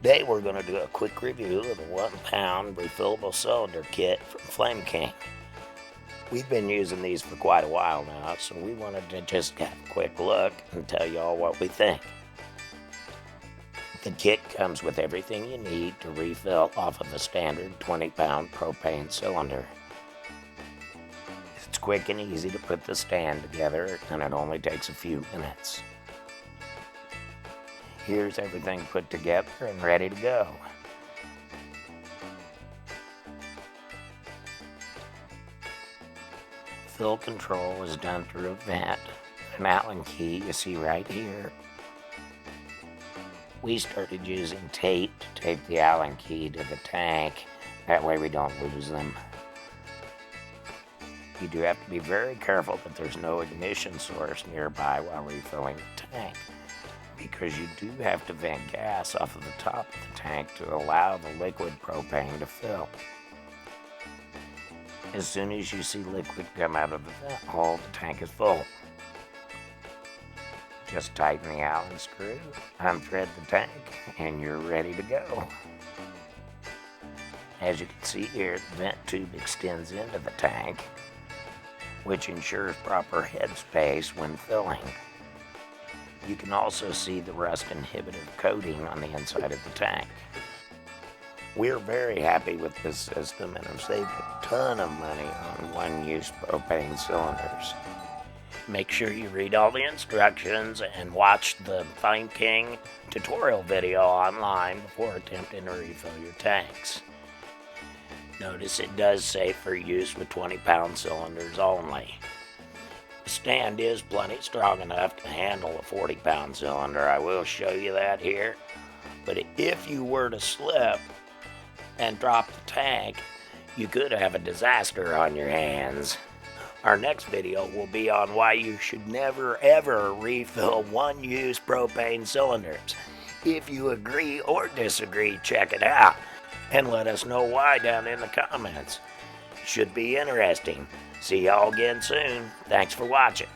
Today we're going to do a quick review of the 1 pound refillable cylinder kit from Flame King. We've been using these for quite a while now, so we wanted to just have a quick look and tell you all what we think. The kit comes with everything you need to refill off of a standard 20-pound propane cylinder. It's quick and easy to put the stand together, and it only takes a few minutes. Here's everything put together and ready to go. Fill control is done through a vent, an Allen key you see right here. We started using tape to tape the Allen key to the tank, that way we don't lose them. You do have to be very careful that there's no ignition source nearby while refilling the tank, because you do have to vent gas off of the top of the tank to allow the liquid propane to fill. As soon as you see liquid come out of the vent hole, the tank is full. Just tighten the Allen screw, unthread the tank, and you're ready to go. As you can see here, the vent tube extends into the tank, which ensures proper headspace when filling. You can also see the rust inhibitive coating on the inside of the tank. We're very happy with this system and have saved a ton of money on one-use propane cylinders. Make sure you read all the instructions and watch the Flame King tutorial video online before attempting to refill your tanks. Notice it does say for use with 20-pound cylinders only. The stand is plenty strong enough to handle a 40-pound cylinder. I will show you that here. But if you were to slip and drop the tank, you could have a disaster on your hands. Our next video will be on why you should never ever refill one-use propane cylinders. If you agree or disagree, check it out and let us know why down in the comments. Should be interesting. See y'all again soon. Thanks for watching.